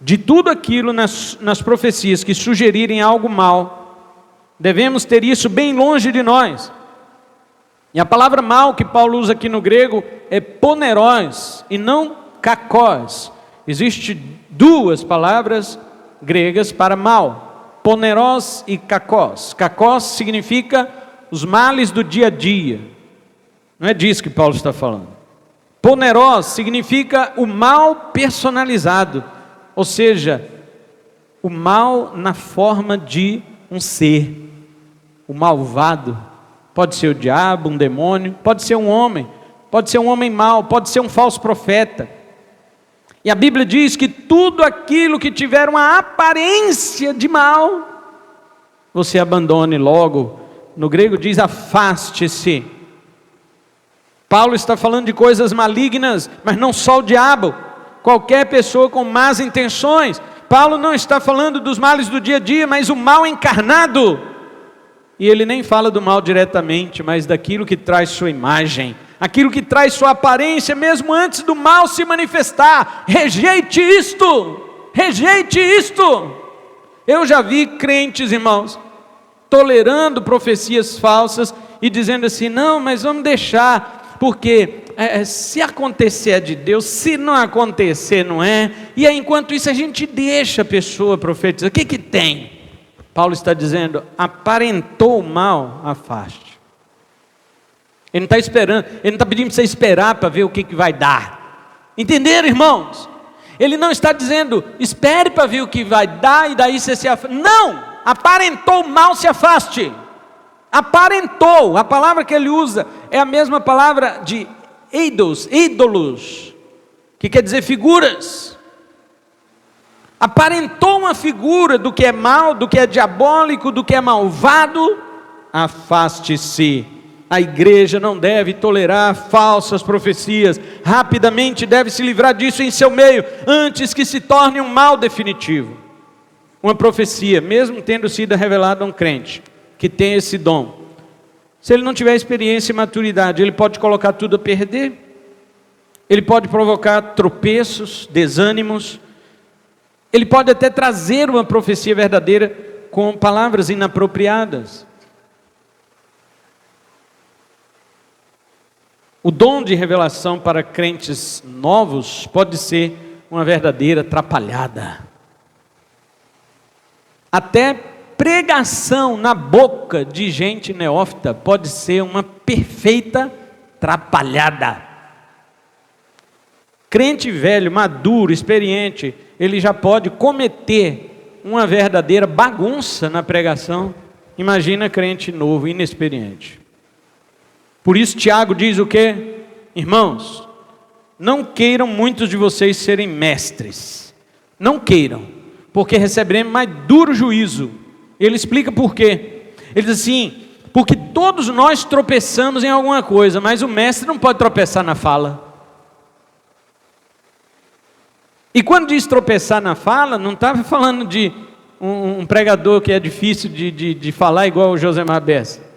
De tudo aquilo nas profecias que sugerirem algo mal, devemos ter isso bem longe de nós. E a palavra mal que Paulo usa aqui no grego é poneros e não kakos. Existem duas palavras gregas para mal, poneros e kakos. Kakos significa os males do dia a dia. Não é disso que Paulo está falando. Poneros significa o mal personalizado, ou seja, o mal na forma de um ser, o malvado. Pode ser o diabo, um demônio, pode ser um homem mau, pode ser um falso profeta. E a Bíblia diz que tudo aquilo que tiver uma aparência de mal, você abandone logo. No grego diz afaste-se. Paulo está falando de coisas malignas, mas não só o diabo, qualquer pessoa com más intenções. Paulo não está falando dos males do dia a dia, mas o mal encarnado. E ele nem fala do mal diretamente, mas daquilo que traz sua imagem, aquilo que traz sua aparência, mesmo antes do mal se manifestar. Rejeite isto, rejeite isto. Eu já vi crentes, irmãos, tolerando profecias falsas e dizendo assim, não, mas vamos deixar, porque se acontecer é de Deus, se não acontecer não é, e aí enquanto isso a gente deixa a pessoa profetizar. O que tem? Paulo está dizendo, aparentou o mal, afaste. Ele não está esperando, ele não está pedindo para você esperar para ver o que vai dar. Entenderam, irmãos? Ele não está dizendo, espere para ver o que vai dar e daí você se afasta. Não, aparentou o mal, se afaste. Aparentou, a palavra que ele usa é a mesma palavra de ídolos, que quer dizer figuras. Aparentou uma figura do que é mal, do que é diabólico, do que é malvado, afaste-se. A igreja não deve tolerar falsas profecias, rapidamente deve se livrar disso em seu meio, antes que se torne um mal definitivo. Uma profecia, mesmo tendo sido revelada a um crente, que tem esse dom, se ele não tiver experiência e maturidade, ele pode colocar tudo a perder, ele pode provocar tropeços, desânimos, ele pode até trazer uma profecia verdadeira com palavras inapropriadas. O dom de revelação para crentes novos pode ser uma verdadeira atrapalhada. Até pregação na boca de gente neófita pode ser uma perfeita atrapalhada. Crente velho, maduro, experiente, ele já pode cometer uma verdadeira bagunça na pregação. Imagina crente novo, inexperiente. Por isso Tiago diz o quê? Irmãos, não queiram muitos de vocês serem mestres. Não queiram, porque receberemos mais duro juízo. Ele explica por quê. Ele diz assim, porque todos nós tropeçamos em alguma coisa, mas o mestre não pode tropeçar na fala. E quando diz tropeçar na fala, não estava falando de um pregador que é difícil de falar igual o Josemar Bessa.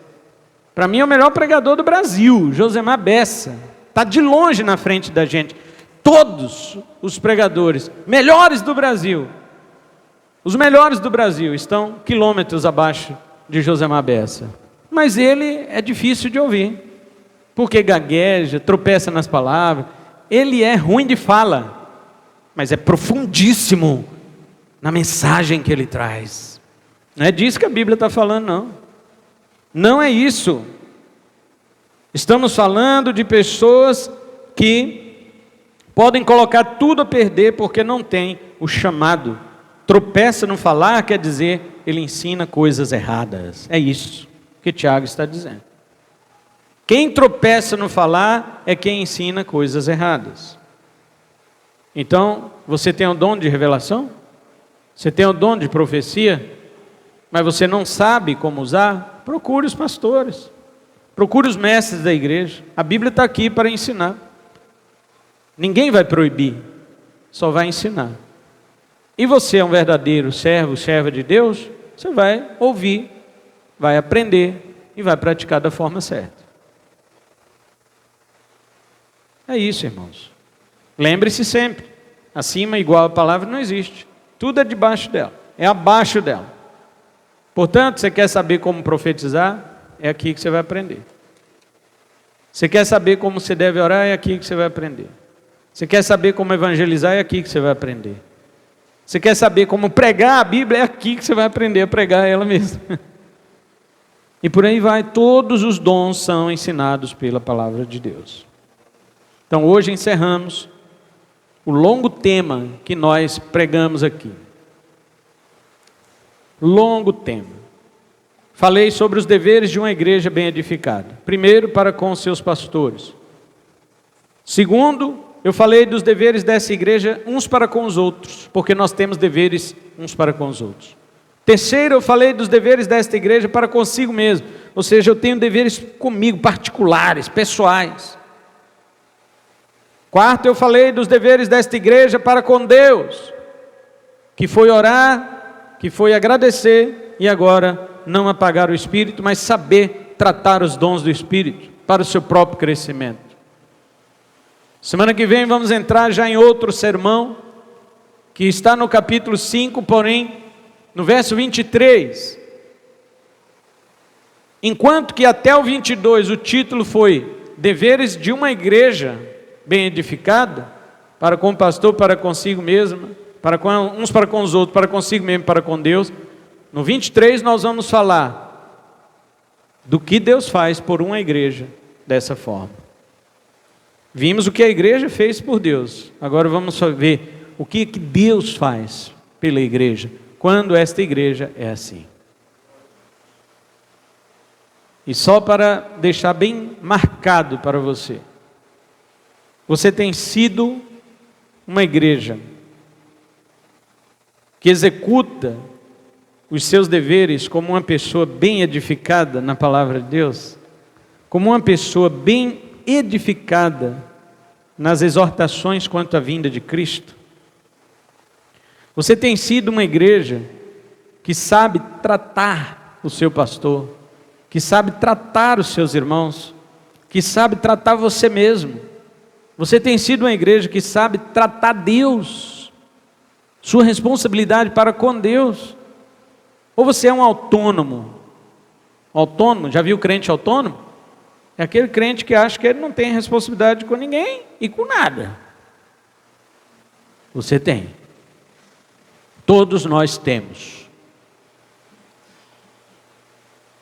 Para mim é o melhor pregador do Brasil, Josemar Bessa. Está de longe na frente da gente. Todos os pregadores melhores do Brasil, os melhores do Brasil estão quilômetros abaixo de Josemar Bessa. Mas ele é difícil de ouvir, porque gagueja, tropeça nas palavras. Ele é ruim de fala, mas é profundíssimo na mensagem que ele traz. Não é disso que a Bíblia está falando, não. Não é isso. Estamos falando de pessoas que podem colocar tudo a perder porque não tem o chamado. Tropeça no falar quer dizer, ele ensina coisas erradas. É isso que Tiago está dizendo. Quem tropeça no falar é quem ensina coisas erradas. Então, você tem o dom de revelação? Você tem o dom de profecia? Mas você não sabe como usar? Procure os pastores. Procure os mestres da igreja. A Bíblia está aqui para ensinar. Ninguém vai proibir, só vai ensinar. E você é um verdadeiro servo, serva de Deus, você vai ouvir, vai aprender e vai praticar da forma certa. É isso, irmãos. Lembre-se sempre, acima igual a palavra não existe. Tudo é debaixo dela, é abaixo dela. Portanto, você quer saber como profetizar? É aqui que você vai aprender. Você quer saber como você deve orar? É aqui que você vai aprender. Você quer saber como evangelizar? É aqui que você vai aprender. Você quer saber como pregar a Bíblia? É aqui que você vai aprender a pregar ela mesma. E por aí vai, todos os dons são ensinados pela palavra de Deus. Então hoje encerramos o longo tema que nós pregamos aqui. Longo tema. Falei sobre os deveres de uma igreja bem edificada. Primeiro, para com os seus pastores. Segundo, eu falei dos deveres dessa igreja uns para com os outros, porque nós temos deveres uns para com os outros. Terceiro, eu falei dos deveres desta igreja para consigo mesmo, ou seja, eu tenho deveres comigo, particulares, pessoais. Quarto, eu falei dos deveres desta igreja para com Deus, que foi orar, que foi agradecer e agora não apagar o Espírito, mas saber tratar os dons do Espírito para o seu próprio crescimento. Semana que vem vamos entrar já em outro sermão, que está no capítulo 5, porém, no verso 23. Enquanto que até o 22 o título foi Deveres de uma igreja bem edificada, para com o pastor, para consigo mesmo, uns para com os outros, para consigo mesmo, para com Deus. No 23 nós vamos falar do que Deus faz por uma igreja dessa forma. Vimos o que a igreja fez por Deus, agora vamos ver o que Deus faz pela igreja, quando esta igreja é assim. E só para deixar bem marcado para você, você tem sido uma igreja que executa os seus deveres como uma pessoa bem edificada na palavra de Deus, como uma pessoa bem edificada nas exortações quanto à vinda de Cristo. Você tem sido uma igreja que sabe tratar o seu pastor, que sabe tratar os seus irmãos, que sabe tratar você mesmo. Você tem sido uma igreja que sabe tratar Deus, sua responsabilidade para com Deus. Ou você é um autônomo? Autônomo, já viu crente autônomo? É aquele crente que acha que ele não tem responsabilidade com ninguém e com nada. Você tem. Todos nós temos.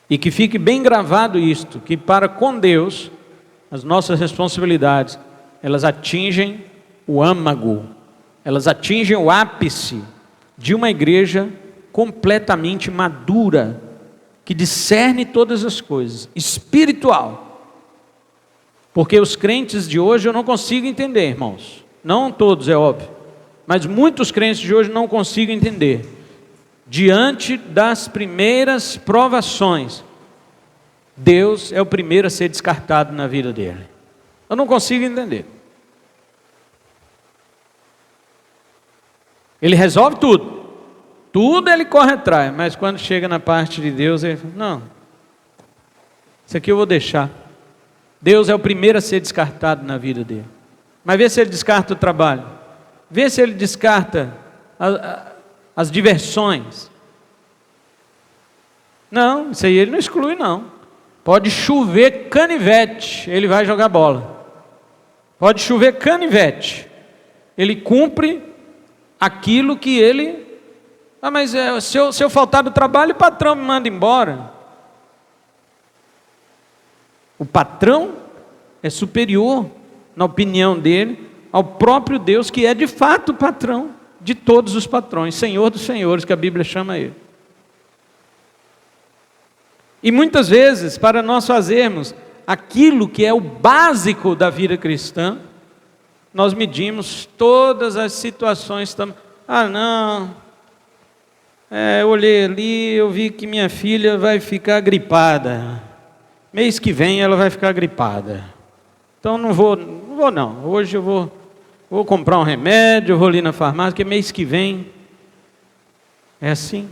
E que fique bem gravado isto, que para com Deus, as nossas responsabilidades, elas atingem o âmago, elas atingem o ápice de uma igreja completamente madura, que discerne todas as coisas, espiritual. Porque os crentes de hoje eu não consigo entender, irmãos. Não todos, é óbvio. Mas muitos crentes de hoje não consigo entender. Diante das primeiras provações, Deus é o primeiro a ser descartado na vida dele. Eu não consigo entender. Ele resolve tudo. Tudo ele corre atrás, mas quando chega na parte de Deus, ele fala, não, isso aqui eu vou deixar. Deus é o primeiro a ser descartado na vida dele. Mas vê se ele descarta o trabalho. Vê se ele descarta as diversões. Não, isso aí ele não exclui não. Pode chover canivete, ele vai jogar bola. Pode chover canivete. Ele cumpre aquilo que ele... mas se eu faltar do trabalho, o patrão me manda embora. O patrão é superior, na opinião dele, ao próprio Deus, que é de fato o patrão de todos os patrões, Senhor dos senhores, que a Bíblia chama ele. E muitas vezes, para nós fazermos aquilo que é o básico da vida cristã, nós medimos todas as situações. Não, eu olhei ali, eu vi que minha filha vai ficar gripada. Mês que vem ela vai ficar gripada. Então não vou não. Hoje eu vou comprar um remédio, eu vou ali na farmácia, porque mês que vem é assim.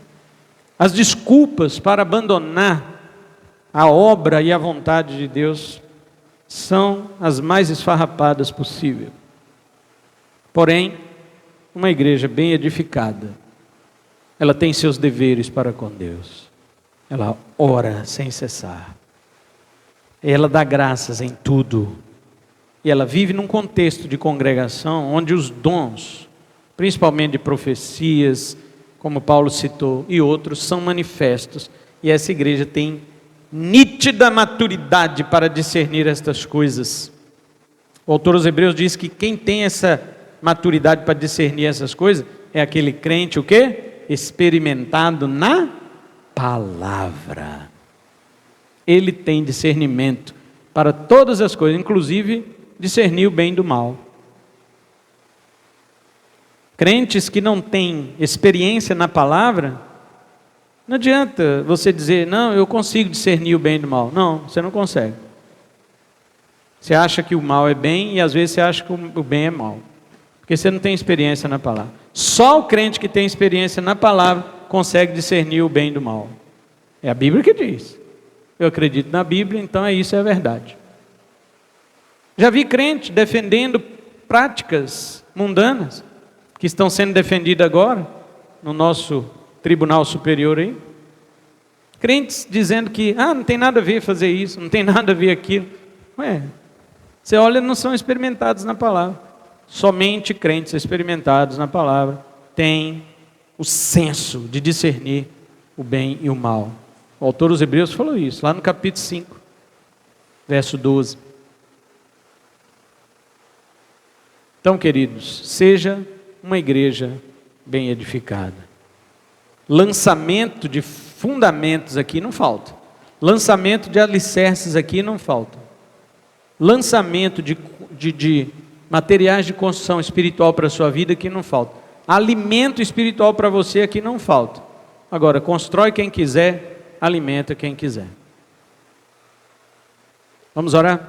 As desculpas para abandonar a obra e a vontade de Deus são as mais esfarrapadas possível. Porém, uma igreja bem edificada ela tem seus deveres para com Deus. Ela ora sem cessar. Ela dá graças em tudo. E ela vive num contexto de congregação onde os dons, principalmente de profecias, como Paulo citou, e outros, são manifestos. E essa igreja tem nítida maturidade para discernir estas coisas. O autor aos Hebreus diz que quem tem essa maturidade para discernir essas coisas é aquele crente, o quê? Experimentado na palavra. Ele tem discernimento para todas as coisas, inclusive discernir o bem do mal. Crentes que não têm experiência na palavra, não adianta você dizer, não, eu consigo discernir o bem do mal. Não, você não consegue. Você acha que o mal é bem e às vezes você acha que o bem é mal. Porque você não tem experiência na palavra. Só o crente que tem experiência na palavra consegue discernir o bem do mal. É a Bíblia que diz. Eu acredito na Bíblia, então isso é a verdade. Já vi crente defendendo práticas mundanas que estão sendo defendidas agora no nosso tribunal superior aí. Crentes dizendo que não tem nada a ver fazer isso, não tem nada a ver aquilo. Você olha, não são experimentados na palavra. Somente crentes experimentados na palavra têm o senso de discernir o bem e o mal. O autor dos Hebreus falou isso, lá no capítulo 5, verso 12. Então, queridos, seja uma igreja bem edificada. Lançamento de fundamentos aqui não falta. Lançamento de alicerces aqui não falta. Lançamento de materiais de construção espiritual para a sua vida aqui não falta. Alimento espiritual para você aqui não falta. Agora, constrói quem quiser, alimenta quem quiser. Vamos orar?